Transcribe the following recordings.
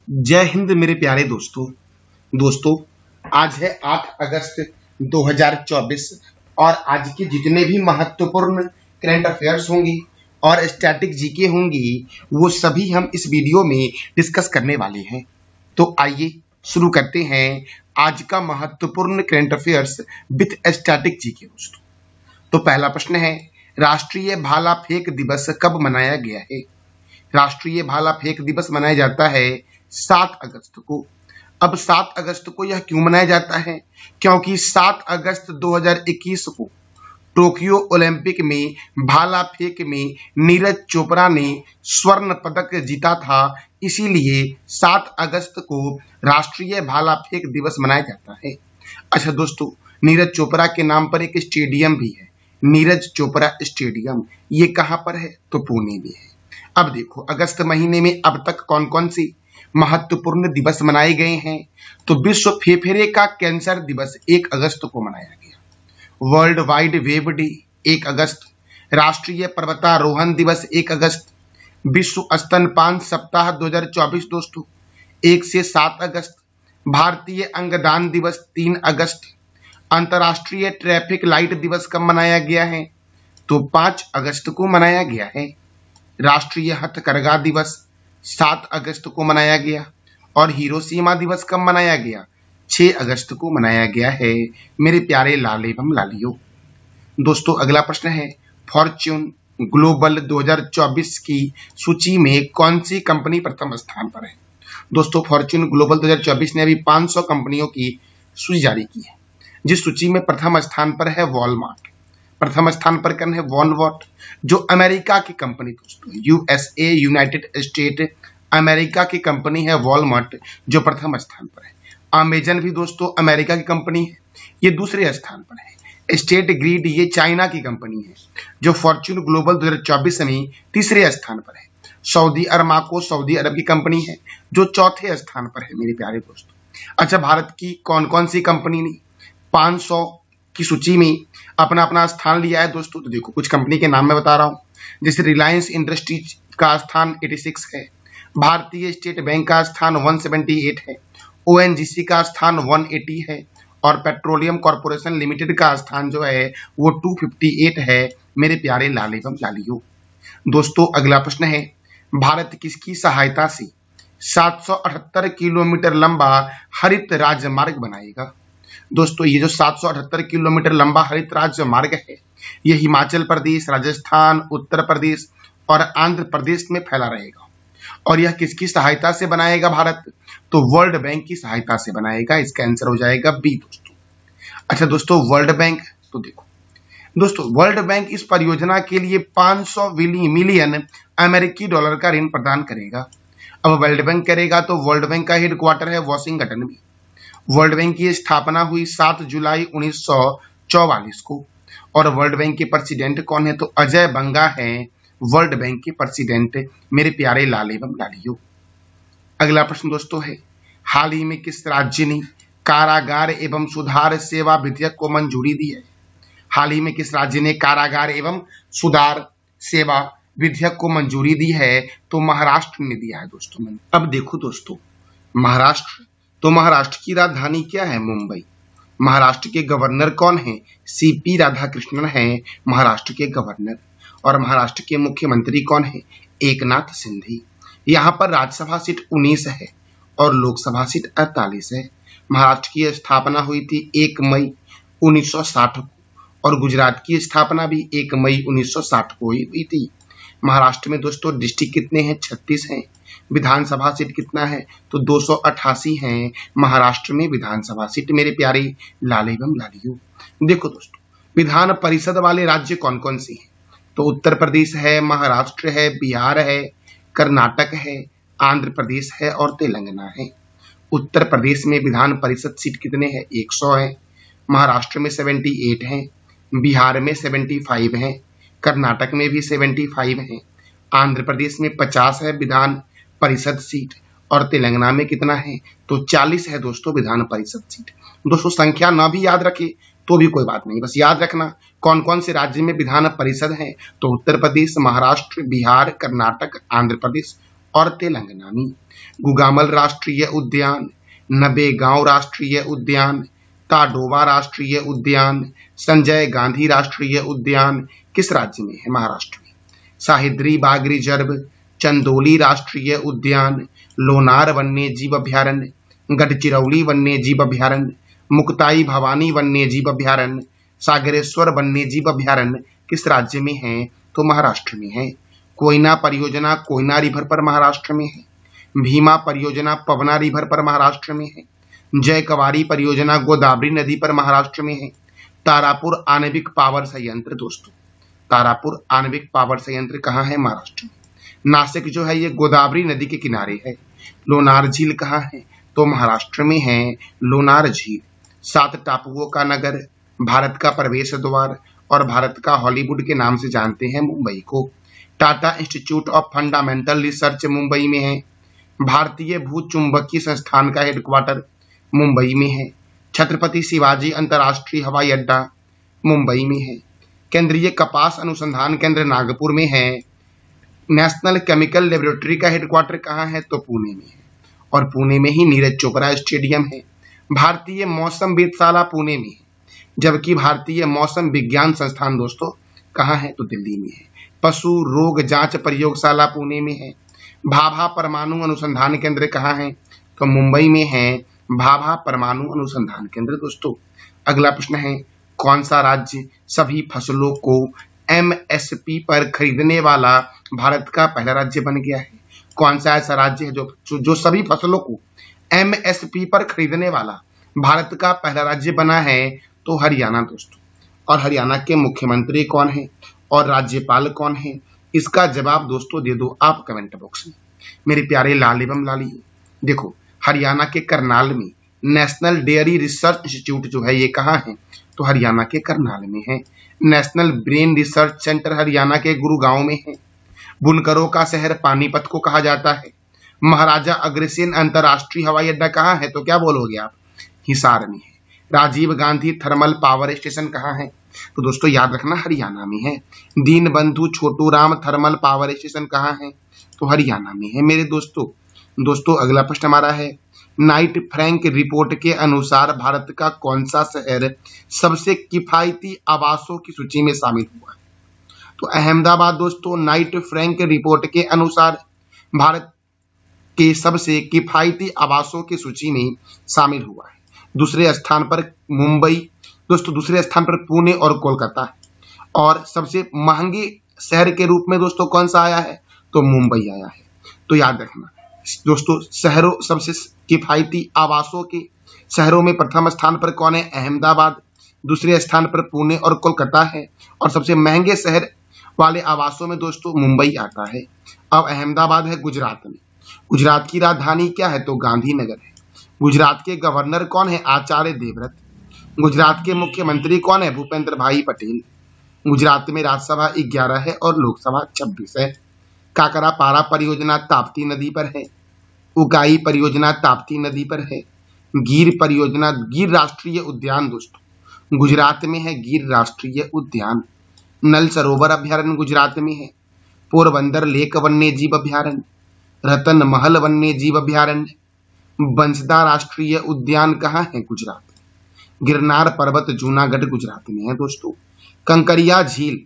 जय हिंद मेरे प्यारे दोस्तों आज है 8 अगस्त 2024 और आज के जितने भी महत्वपूर्ण करंट अफेयर्स होंगी और स्टैटिक जीके होंगी वो सभी हम इस वीडियो में डिस्कस करने वाले हैं। तो आइए शुरू करते हैं आज का महत्वपूर्ण current affairs with static GK दोस्तों। तो पहला प्रश्न है, राष्ट्रीय भाला फेंक दिवस कब मनाया गया है? राष्ट्रीय भाला फेंक दिवस मनाया जाता है 7 अगस्त को। अब 7 अगस्त को यह क्यों मनाया जाता है? क्योंकि 7 अगस्त 2021 को टोक्यो ओलंपिक में भाला फेंक में नीरज चोपड़ा ने स्वर्ण पदक जीता था, इसीलिए 7 अगस्त को राष्ट्रीय भाला फेंक दिवस मनाया जाता है। अच्छा दोस्तों, नीरज चोपड़ा के नाम पर एक स्टेडियम भी है, नीरज चोपड़ा स्टेडियम। ये कहाँ पर है? तो पुणे में है। अब देखो, अगस्त महीने में अब तक कौन कौन सी महत्वपूर्ण दिवस मनाए गए हैं। तो विश्व फेफड़े का कैंसर दिवस 1 अगस्त को मनाया गया। वर्ल्ड वाइड वेब डे 1 अगस्त। राष्ट्रीय पर्वतारोहण दिवस 1 अगस्त। विश्व स्तनपान सप्ताह 2024 दोस्तों 1 से 7 अगस्त। भारतीय अंगदान दिवस 3 अगस्त। अंतर्राष्ट्रीय ट्रैफिक लाइट दिवस कब मनाया गया है? तो 5 अगस्त को मनाया गया है। राष्ट्रीय हथकरघा दिवस 7 अगस्त को मनाया गया। और हिरोशिमा दिवस कब मनाया गया? 6 अगस्त को मनाया गया है मेरे प्यारे लाल एवं लालियों। दोस्तों अगला प्रश्न है, फॉर्च्यून ग्लोबल 2024 की सूची में कौन सी कंपनी प्रथम स्थान पर है? दोस्तों फॉर्च्यून ग्लोबल 2024 ने अभी 500 कंपनियों की सूची जारी की है, जिस सूची में प्रथम स्थान पर है वॉलमार्ट। प्रथम स्थान पर कौन है? वॉलमार्ट, जो अमेरिका की कंपनी दोस्तों, यूएसए यूनाइटेड स्टेट अमेरिका की कंपनी है वॉलमार्ट, जो प्रथम स्थान पर है। अमेजन भी दोस्तों अमेरिका की कंपनी है, ये दूसरे स्थान पर है। स्टेट ग्रिड ये चाइना की कंपनी है, जो फॉर्च्यून ग्लोबल 2024 में तीसरे स्थान पर है। सऊदी अरमाको सऊदी अरब की कंपनी है, जो चौथे स्थान पर है मेरे प्यारे दोस्तों। अच्छा, भारत की कौन कौन सी कंपनी ने 500 की सूची में अपना अपना स्थान लिया है दोस्तों? तो देखो, कुछ कंपनी के नाम मैं बता रहा हूं, जैसे रिलायंस इंडस्ट्रीज का स्थान 86 है, भारतीय स्टेट बैंक का स्थान 178 है, ओएनजीसी का स्थान 180 है और पेट्रोलियम कॉर्पोरेशन लिमिटेड का स्थान जो है वो 258 है मेरे प्यारे लाल एवं लालियों। दोस्तों अगला प्रश्न है, भारत किसकी सहायता से 778 किलोमीटर लंबा हरित राजमार्ग बनाएगा? दोस्तों ये जो 778 किलोमीटर लंबा हरित राजमार्ग है, ये हिमाचल प्रदेश, राजस्थान, उत्तर प्रदेश और आंध्र प्रदेश में फैला रहेगा। और यह किसकी सहायता से बनाएगा भारत? तो वर्ल्ड बैंक की सहायता से बनाएगा। इसका आंसर हो जाएगा बी दोस्तों। अच्छा दोस्तों, वर्ल्ड बैंक, तो देखो दोस्तों, वर्ल्ड बैंक इस परियोजना के लिए 500 मिलियन अमेरिकी डॉलर का ऋण प्रदान करेगा। अब वर्ल्ड बैंक करेगा तो वर्ल्ड बैंक का हेडक्वार्टर है वॉशिंगटन में। वर्ल्ड बैंक की स्थापना हुई 7 जुलाई 1944 को। और वर्ल्ड बैंक के प्रेसिडेंट कौन है? तो अजय बंगा है वर्ल्ड बैंक के प्रेसिडेंट मेरे प्यारे लाल एवं लालियों। अगला प्रश्न दोस्तों है, हाल ही में किस राज्य ने कारागार एवं सुधार सेवा विधेयक को मंजूरी दी है? हाल ही में किस राज्य ने कारागार एवं सुधार सेवा विधेयक को मंजूरी दी है? तो महाराष्ट्र ने दिया है दोस्तों। अब देखो दोस्तों, महाराष्ट्र, तो महाराष्ट्र की राजधानी क्या है? मुंबई। महाराष्ट्र के गवर्नर कौन है? सीपी राधाकृष्णन है महाराष्ट्र के गवर्नर। और महाराष्ट्र के मुख्यमंत्री कौन है? एकनाथ शिंदे। यहाँ पर राज्यसभा सीट 19 है और लोकसभा सीट 48 है। महाराष्ट्र की स्थापना हुई थी 1 मई 1960 को और गुजरात की स्थापना भी 1 मई 1960 को हुई थी। महाराष्ट्र में दोस्तों डिस्ट्रिक्ट कितने हैं? 36 हैं। विधानसभा सीट कितना है? तो 288 हैं महाराष्ट्र में विधानसभा सीट मेरे प्यारे लाल एवं लालियों। देखो दोस्तों, विधान परिषद वाले राज्य कौन कौन से हैं? तो उत्तर प्रदेश है, महाराष्ट्र है, बिहार है, कर्नाटक है, आंध्र प्रदेश है और तेलंगाना है। उत्तर प्रदेश में विधान परिषद सीट कितने हैं? 100 है। महाराष्ट्र में 78 हैं, बिहार में 75 हैं, कर्नाटक में भी 75 हैं, आंध्र प्रदेश में 50 है विधान परिषद सीट और तेलंगाना में कितना है? तो 40 है दोस्तों विधान परिषद सीट। दोस्तों संख्या ना भी याद रखे तो भी कोई बात नहीं, बस याद रखना कौन कौन से राज्य में विधान परिषद है। तो उत्तर प्रदेश, महाराष्ट्र, बिहार, कर्नाटक, आंध्र प्रदेश और तेलंगाना में। गुगामल राष्ट्रीय उद्यान, नबेगांव राष्ट्रीय उद्यान, ताडोबा राष्ट्रीय उद्यान, संजय गांधी राष्ट्रीय उद्यान किस राज्य में है? महाराष्ट्र में। साहिद्री बाघ रिजर्व, चंदोली राष्ट्रीय उद्यान, लोनार वन्य जीव अभ्यारण्य, गढ़चिरौली वन्य जीव अभ्यारण्य, मुक्ताई भवानी वन्य जीव अभ्यारण्य, सागरेश्वर वन्य जीव अभ्यारण्य किस राज्य में है? तो महाराष्ट्र में है। कोयना परियोजना कोयना रिवर पर महाराष्ट्र में है। भीमा परियोजना पवना रिवर पर महाराष्ट्र में है। जय कवारी परियोजना गोदावरी नदी पर महाराष्ट्र में है। तारापुर आणविक पावर संयंत्र दोस्तों, तारापुर आणविक पावर संयंत्र कहाँ है? महाराष्ट्र में। नासिक जो है ये गोदावरी नदी के किनारे है। लोनार झील कहाँ है? तो महाराष्ट्र में है लोनार झील। 7 टापुओं का नगर, भारत का प्रवेश द्वार और भारत का हॉलीवुड के नाम से जानते हैं मुंबई को। Tata institute of fundamental research Mumbai में है। भारतीय भूचुंबकीय संस्थान का हेडक्वार्टर मुंबई में है। छत्रपति शिवाजी अंतर्राष्ट्रीय हवाई अड्डा मुंबई में है। केंद्रीय कपास अनुसंधान केंद्र नागपुर में है। नेशनल केमिकल लेबोरेटरी का हेडक्वार्टर कहाँ है? तो पुणे में है और पुणे में ही नीरज चोपड़ा स्टेडियम है। भारतीय मौसम वेधशाला पुणे में है, जबकि भारतीय मौसम विज्ञान संस्थान दोस्तों कहाँ है? तो दिल्ली में है। पशु रोग जांच प्रयोगशाला पुणे में है। भाभा परमाणु अनुसंधान केंद्र कहाँ है? तो मुंबई में है भाभा परमाणु अनुसंधान केंद्र दोस्तों। अगला प्रश्न है, कौन सा राज्य सभी फसलों को एमएसपी पर खरीदने वाला भारत का पहला राज्य बन गया है? कौन सा ऐसा राज्य है जो सभी फसलों को एमएसपी पर खरीदने वाला भारत का पहला राज्य बना है? तो हरियाणा दोस्तों। और हरियाणा के मुख्यमंत्री कौन है और राज्यपाल कौन है? इसका जवाब दोस्तों दे दो आप कमेंट बॉक्स में। मेरे प्यारे लाल एवं लाली, देखो हरियाणा के करनाल में नेशनल डेयरी रिसर्च इंस्टीट्यूट जो है ये कहाँ है? तो हरियाणा के करनाल में है। National brain research centre Haryana के गुरुगांव में है। बुनकरों का शहर पानीपत को कहा जाता है। महाराजा अग्रसेन अंतर्राष्ट्रीय हवाई अड्डा कहाँ है? तो क्या बोलोगे आप? हिसार में है। Rajiv Gandhi thermal power station कहाँ है? तो दोस्तों याद रखना हरियाणा में है। दीन बंधु Chhotu Ram thermal power station कहाँ है? तो हरियाणा में है मेरे दोस्तों। अगला प्रश्न हमारा है, नाइट फ्रैंक रिपोर्ट के अनुसार भारत का कौन सा शहर सबसे किफायती आवासों की सूची में शामिल हुआ है? तो अहमदाबाद दोस्तों नाइट फ्रैंक रिपोर्ट के अनुसार भारत के सबसे किफायती आवासों की सूची में शामिल हुआ है। दूसरे स्थान पर मुंबई दोस्तों, दूसरे स्थान पर पुणे और कोलकाता है। और सबसे महंगे शहर के रूप में दोस्तों कौन सा आया है? तो मुंबई आया है। तो याद रखना दोस्तों, शहरों सबसे किफायती आवासों के शहरों में प्रथम स्थान पर कौन है? अहमदाबाद। दूसरे स्थान पर पुणे और कोलकाता है और सबसे महंगे शहर वाले आवासों में दोस्तों मुंबई आता है। अब अहमदाबाद है गुजरात में। गुजरात की राजधानी क्या है? तो गांधीनगर है। गुजरात के गवर्नर कौन है? आचार्य देवव्रत। गुजरात के मुख्यमंत्री कौन है? भूपेंद्र भाई पटेल। गुजरात में राज्यसभा 11 है और लोकसभा 26 है। काकरापारा परियोजना ताप्ती नदी पर है। उकाई परियोजना ताप्ती नदी पर है। गिर परियोजना, गिर राष्ट्रीय उद्यान दोस्तों गुजरात में है। गिर राष्ट्रीय उद्यान। नल सरोवर अभ्यारण्य गुजरात में है। पोरबंदर लेक वन्य जीव अभ्यारण्य, रतन महल वन्य जीव अभ्यारण्य, बंसदा राष्ट्रीय उद्यान कहाँ है? गुजरात। गिरनार पर्वत जूनागढ़ गुजरात में है दोस्तों। कंकरिया झील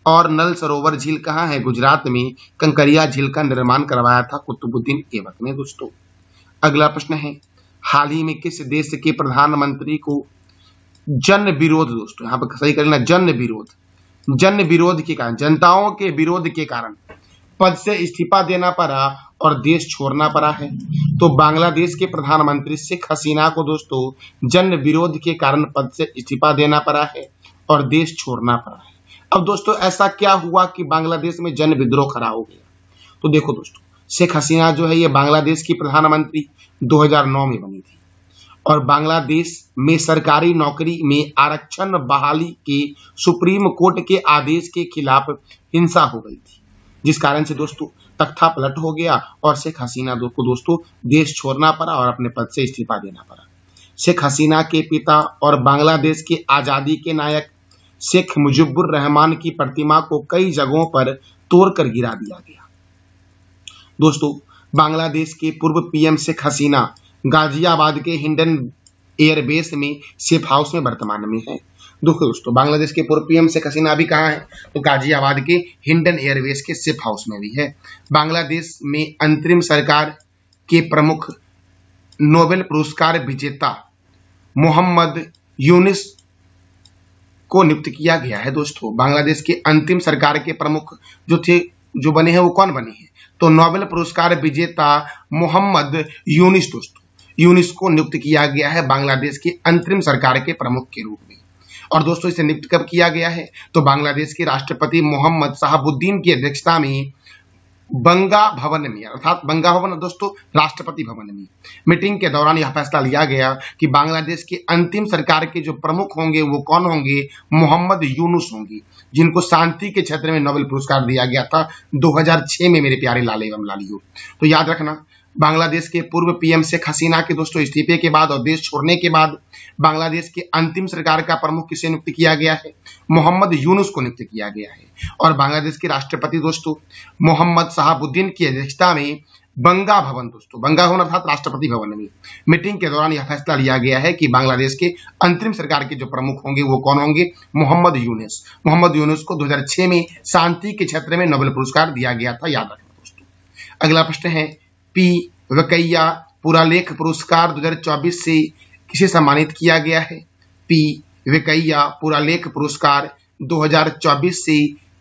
और नल सरोवर झील कहाँ है? गुजरात में। कंकरिया झील का निर्माण करवाया था कुतुबुद्दीन ऐबक ने दोस्तों। अगला प्रश्न है, हाल ही में किस देश के प्रधानमंत्री को जन विरोध दोस्तों, यहाँ पर सही कर लेना, जन विरोध के कारण, जनताओं के विरोध के कारण पद से इस्तीफा देना पड़ा और देश छोड़ना पड़ा है? तो बांग्लादेश के प्रधानमंत्री शेख हसीना को दोस्तों जन विरोध के कारण पद से इस्तीफा देना पड़ा है और देश छोड़ना पड़ा है। अब दोस्तों ऐसा क्या हुआ कि बांग्लादेश में जन विद्रोह खड़ा हो गया? तो देखो दोस्तों, शेख हसीना जो है ये बांग्लादेश की प्रधानमंत्री 2009 में बनी थी और बांग्लादेश में सरकारी नौकरी में आरक्षण बहाली के सुप्रीम कोर्ट के आदेश के खिलाफ हिंसा हो गई थी, जिस कारण से दोस्तों तख्ता पलट हो गया और शेख हसीना को दोस्तों देश छोड़ना पड़ा और अपने पद से इस्तीफा देना पड़ा। शेख हसीना के पिता और बांग्लादेश के आजादी के नायक शेख मुजिबुर रहमान की प्रतिमा को कई जगहों पर तोड़कर गिरा दिया गया। दोस्तों बांग्लादेश के पूर्व पीएम शेख हसीना गाजियाबाद के हिंडन एयरबेस में सेफ हाउस में वर्तमान में है। दोस्तों बांग्लादेश के पूर्व पीएम शेख हसीना अभी कहाँ है, तो गाजियाबाद के हिंडन एयरबेस के सेफ हाउस में भी है। बांग्लादेश में अंतरिम सरकार के प्रमुख नोबेल पुरस्कार विजेता मोहम्मद यूनिस को नियुक्त किया गया है। दोस्तों बांग्लादेश के अंतिम सरकार के प्रमुख जो बने हैं वो कौन बने हैं, तो नोबेल पुरस्कार विजेता मोहम्मद यूनिस, दोस्तों यूनिस को नियुक्त किया गया है बांग्लादेश के अंतरिम सरकार के प्रमुख के रूप में। और दोस्तों इसे नियुक्त कब किया गया है, तो बांग्लादेश के राष्ट्रपति मोहम्मद शहाबुद्दीन की अध्यक्षता में बंगा भवन में, अर्थात बंगा भवन दोस्तों राष्ट्रपति भवन में मीटिंग के दौरान यह फैसला लिया गया कि बांग्लादेश के अंतिम सरकार के जो प्रमुख होंगे वो कौन होंगे, मोहम्मद यूनुस होंगे, जिनको शांति के क्षेत्र में नोबेल पुरस्कार दिया गया था 2006 में मेरे प्यारे लाल एवं लालियों। तो याद रखना बांग्लादेश के पूर्व पीएम शेख हसीना के दोस्तों इस्तीफे के बाद और देश छोड़ने के बाद बांग्लादेश के अंतिम सरकार का प्रमुख किसे नियुक्त किया गया है, मोहम्मद यूनुस को नियुक्त किया गया है। और बांग्लादेश के राष्ट्रपति दोस्तों मोहम्मद शहाबुद्दीन की अध्यक्षता में बंगा भवन, दोस्तों बंगा भवन अर्थात राष्ट्रपति भवन में मीटिंग के दौरान यह फैसला लिया गया है कि बांग्लादेश के अंतरिम सरकार के जो प्रमुख होंगे वो कौन होंगे, मोहम्मद यूनुस। मोहम्मद यूनुस को 2006 में शांति के क्षेत्र में नोबेल पुरस्कार दिया गया था, याद रखना दोस्तों। अगला प्रश्न है पी वेंकैया पुरालेख पुरस्कार 2024 से किसे सम्मानित किया गया है, पी वेंकैया पुरालेख पुरस्कार 2024 से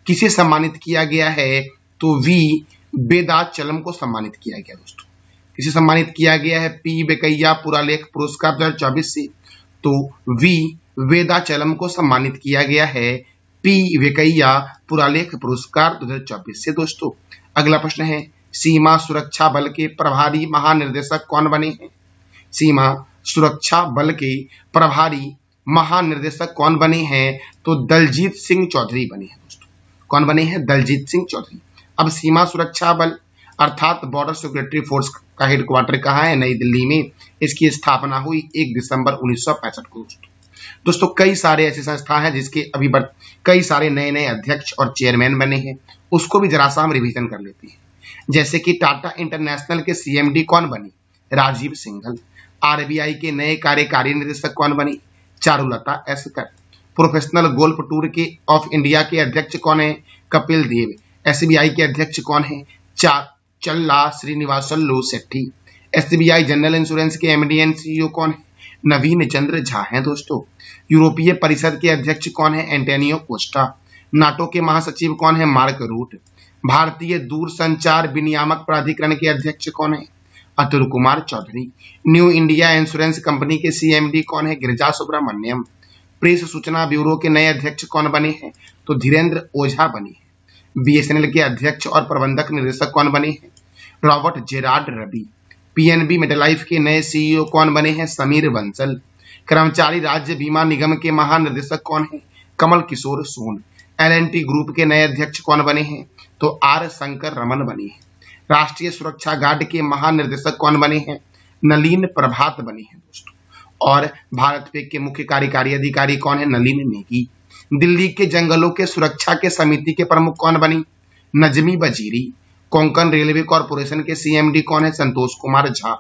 किसे सम्मानित किया गया है, तो वी वेदाचलम को सम्मानित किया गया। दोस्तों किसे सम्मानित किया गया है पी वेंकैया पुरालेख पुरस्कार 2024 से, तो वी वेदाचलम को सम्मानित किया गया है पी वेंकैया पुरालेख पुरस्कार 2024 से। दोस्तों अगला प्रश्न है सीमा सुरक्षा बल के प्रभारी महानिर्देशक कौन बने हैं, सीमा सुरक्षा बल के प्रभारी महानिर्देशक कौन बने हैं, तो दलजीत सिंह चौधरी बने हैं। दोस्तों कौन बने हैं, दलजीत सिंह चौधरी। अब सीमा सुरक्षा बल अर्थात बॉर्डर सिक्योरिटी फोर्स का हेडक्वार्टर कहाँ है, नई दिल्ली में। इसकी स्थापना हुई 1 दिसंबर 1965 को। दोस्तों कई सारे ऐसी संस्था हैं जिसके अभी कई सारे नए नए अध्यक्ष और चेयरमैन बने हैं, उसको भी जरा सा हम रिवीजन कर लेते हैं। जैसे कि टाटा इंटरनेशनल के सीएमडी कौन बनी, राजीव सिंघल। आरबीआई के नए कार्यकारी निदेशक कौन बनी, चारुलता एसकर। प्रोफेशनल गोल्फ टूर के ऑफ इंडिया के अध्यक्ष कौन है, कपिल देव। एसबीआई के अध्यक्ष कौन है, चल्ला श्रीनिवासल्लू शेट्टी। एसबीआई जनरल इंश्योरेंस के एमडी एंड सीईओ कौन है, नवीन चंद्र झा हैं। दोस्तों यूरोपीय परिषद के अध्यक्ष कौन है, एंटोनियो कोस्टा। नाटो के महासचिव कौन है, मार्क रूट। भारतीय दूरसंचार विनियामक प्राधिकरण के अध्यक्ष कौन है, Atul Kumar Chaudhary. New India insurance company के सीएमडी कौन है, गिरिजा सुब्रमण्यम। प्रेस सूचना ब्यूरो के नए अध्यक्ष कौन बने हैं, तो धीरेन्द्र ओझा बने हैं। बीएसएनएल के अध्यक्ष और प्रबंधक निदेशक कौन बने हैं, रॉबर्ट जेरार्ड रवि। पीएनबी मेटालाइफ के नए सीईओ कौन बने हैं, समीर बंसल। कर्मचारी राज्य बीमा निगम के महानिदेशक कौन है, कमल किशोर सोन। एलएनटी ग्रुप के नए अध्यक्ष कौन बने हैं, तो आर शंकर रमन बने हैं। राष्ट्रीय सुरक्षा गार्ड के महानिर्देशक कौन बने हैं, नलिन प्रभात बने हैं। दोस्तों और भारत पे के मुख्य कार्यकारी अधिकारी कौन है, नलिन नेगी। दिल्ली के जंगलों के सुरक्षा के समिति के प्रमुख कौन बनी, नजमी वजीरी। कोंकण रेलवे कॉरपोरेशन के सीएमडी कौन है, Santosh Kumar Jha.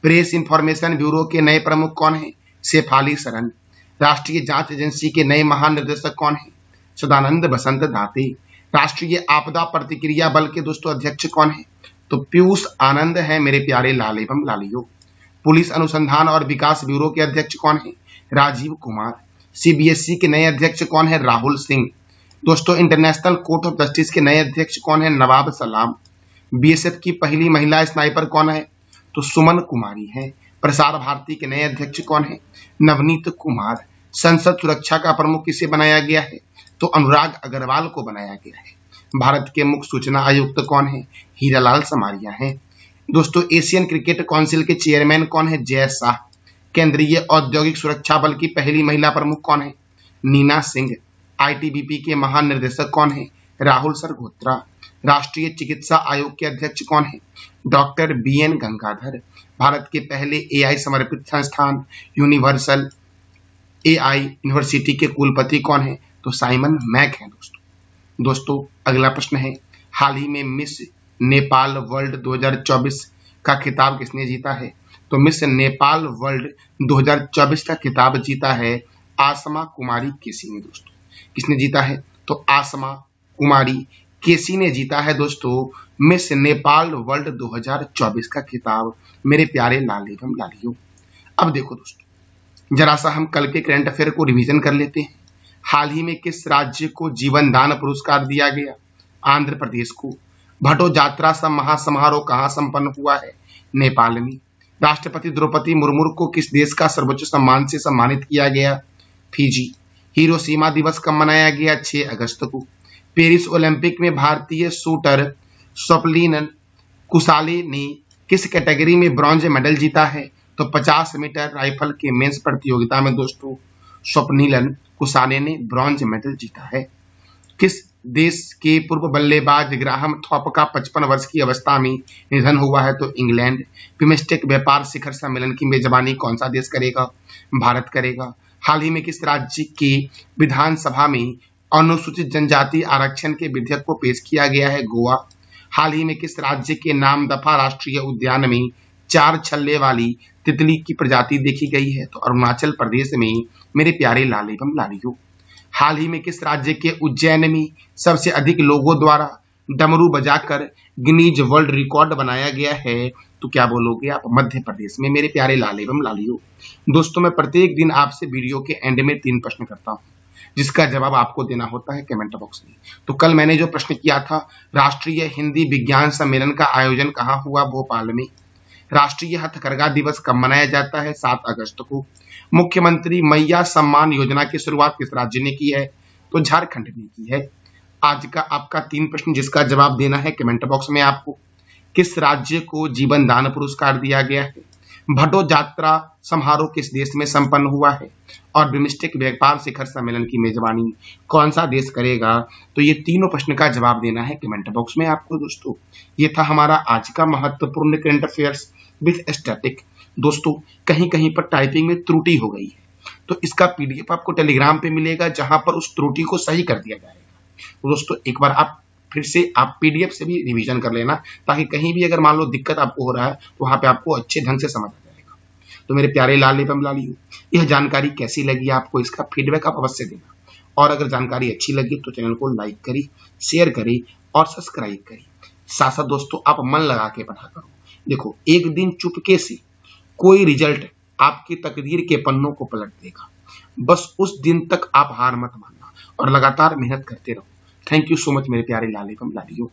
Press information bureau के नए प्रमुख कौन है, शेफाली सरन। राष्ट्रीय जांच एजेंसी के नए महानिर्देशक कौन है, सदानंद बसंत दाते। राष्ट्रीय आपदा प्रतिक्रिया बल के दोस्तों अध्यक्ष कौन है, तो पीयूष आनंद है मेरे प्यारे लाल एवं लालियों। पुलिस अनुसंधान और विकास ब्यूरो के अध्यक्ष कौन है, राजीव कुमार। सीबीएसई के नए अध्यक्ष कौन है, राहुल सिंह। दोस्तों इंटरनेशनल कोर्ट ऑफ जस्टिस के नए अध्यक्ष कौन है, नवाब सलाम। बीएसएफ की पहली महिला स्नाइपर कौन है, तो सुमन कुमारी है। प्रसार भारती के नए अध्यक्ष कौन है, नवनीत कुमार। संसद सुरक्षा का प्रमुख किसे बनाया गया है, तो अनुराग अग्रवाल को बनाया गया है। भारत के मुख्य सूचना आयुक्त कौन है, हीरालाल समारिया हैं। दोस्तों एशियन क्रिकेट काउंसिल के चेयरमैन कौन है, जय शाह। केंद्रीय औद्योगिक सुरक्षा बल की पहली महिला प्रमुख कौन है, नीना सिंह। आईटीबीपी के महानिर्देशक कौन है, राहुल सरगोत्रा। राष्ट्रीय चिकित्सा आयोग के अध्यक्ष कौन है, डॉक्टर बीएन गंगाधर। भारत के पहले एआई समर्पित संस्थान यूनिवर्सल एआई यूनिवर्सिटी के कुलपति कौन है, तो साइमन मैक है। दोस्तों अगला प्रश्न है, हाल ही में मिस नेपाल वर्ल्ड 2024 का खिताब किसने जीता है? तो मिस नेपाल वर्ल्ड 2024 का खिताब जीता है आसमा कुमारी केसी ने दोस्तों। किसने जीता है? तो आसमा कुमारी केसी ने जीता है दोस्तों मिस नेपाल वर्ल्ड 2024 का खिताब, मेरे प्यारे लाल एवं लालियों। अब देखो दोस्तों, जरा सा हम कल के करंट अफेयर को रिवीजन कर लेते हैं। हाल ही में किस राज्य को जीवन दान पुरस्कार दिया गया? आंध्र प्रदेश को। भटो जात्रा महासमारोह कहाँ संपन्न हुआ है? नेपाल में। राष्ट्रपति द्रौपदी मुर्मू को किस देश का सर्वोच्च सम्मान से सम्मानित किया गया? फिजी। हिरोशिमा दिवस कब मनाया गया? 6 अगस्त को। पेरिस ओलंपिक में भारतीय शूटर स्वप्निलन कुसाले ने किस कैटेगरी में ब्रॉन्ज मेडल जीता है? तो 50 मीटर राइफल के मेंस प्रतियोगिता में दोस्तों स्वप्निलन कुसाले ने ब्रॉन्ज मेडल जीता है। किस देश के पूर्व बल्लेबाज ग्राहम थॉप का 55 वर्ष की अवस्था में निधन हुआ है? तो इंग्लैंड। बिम्स्टेक व्यापार शिखर सम्मेलन की मेजबानी कौन सा देश करेगा? भारत करेगा। हाल ही में किस राज्य के विधानसभा में अनुसूचित जनजाति आरक्षण के विधेयक को पेश किया गया है? गोवा। हाल ही में किस राज्य के नामदफा राष्ट्रीय उद्यान में 4 छल्ले वाली तितली की प्रजाति देखी गई है? तो अरुणाचल प्रदेश में, मेरे प्यारे लाल एवं लालियों। हाल ही में किस राज्य के उज्जैन में सबसे अधिक लोगों द्वारा डमरू बजाकर गिनीज वर्ल्ड रिकॉर्ड बनाया गया है? तो क्या बोलोगे आप? मध्य प्रदेश में, मेरे प्यारे लाल एवं लालियों। दोस्तों, मैं प्रत्येक दिन आपसे वीडियो के एंड में 3 प्रश्न करता हूं, जिसका जवाब आपको देना होता है कमेंट बॉक्स में। तो कल मैंने जो प्रश्न किया था, राष्ट्रीय हिंदी विज्ञान सम्मेलन का आयोजन कहाँ हुआ? भोपाल में। राष्ट्रीय हथकरघा दिवस कब मनाया जाता है? 7 अगस्त को। मुख्यमंत्री मैया सम्मान योजना की शुरुआत किस राज्य ने की है? तो झारखंड ने की है। आज का आपका 3 प्रश्न, जिसका जवाब देना है कमेंट बॉक्स में आपको। किस राज्य को जीवन दान पुरस्कार दिया गया है? भटो जात्रा समारोह किस देश में संपन्न हुआ है? और बिम्स्टेक व्यापार शिखर सम्मेलन की मेजबानी कौन सा देश करेगा? तो ये तीनों प्रश्न का जवाब देना है कमेंट बॉक्स में आपको दोस्तों। ये था हमारा आज का महत्वपूर्ण करंट अफेयर्स विद स्टैटिक। दोस्तों, कहीं कहीं पर टाइपिंग में त्रुटि हो गई है, तो इसका पीडीएफ आपको टेलीग्राम पे मिलेगा, जहां पर उस त्रुटि को सही कर दिया जाएगा। तो दोस्तों, एक बार आप फिर से आप पीडीएफ से भी रिवीजन कर लेना, ताकि कहीं भी अगर मान लो दिक्कत आपको हो रहा है तो वहां पे आपको अच्छे ढंग से समझ आ जाएगा। तो मेरे प्यारे लाल एवं लालियों, यह जानकारी कैसी लगी आपको, इसका फीडबैक आप अवश्य देना। और अगर जानकारी अच्छी लगी तो चैनल को लाइक करें, शेयर करें और सब्सक्राइब करें। साथ साथ दोस्तों, आप मन लगा के पढ़ा करो। देखो, एक दिन चुपके से कोई रिजल्ट आपकी तकदीर के पन्नों को पलट देगा। बस उस दिन तक आप हार मत मानना और लगातार मेहनत करते रहो। थैंक यू सो मच मेरे प्यारे लाल एवं लालियों।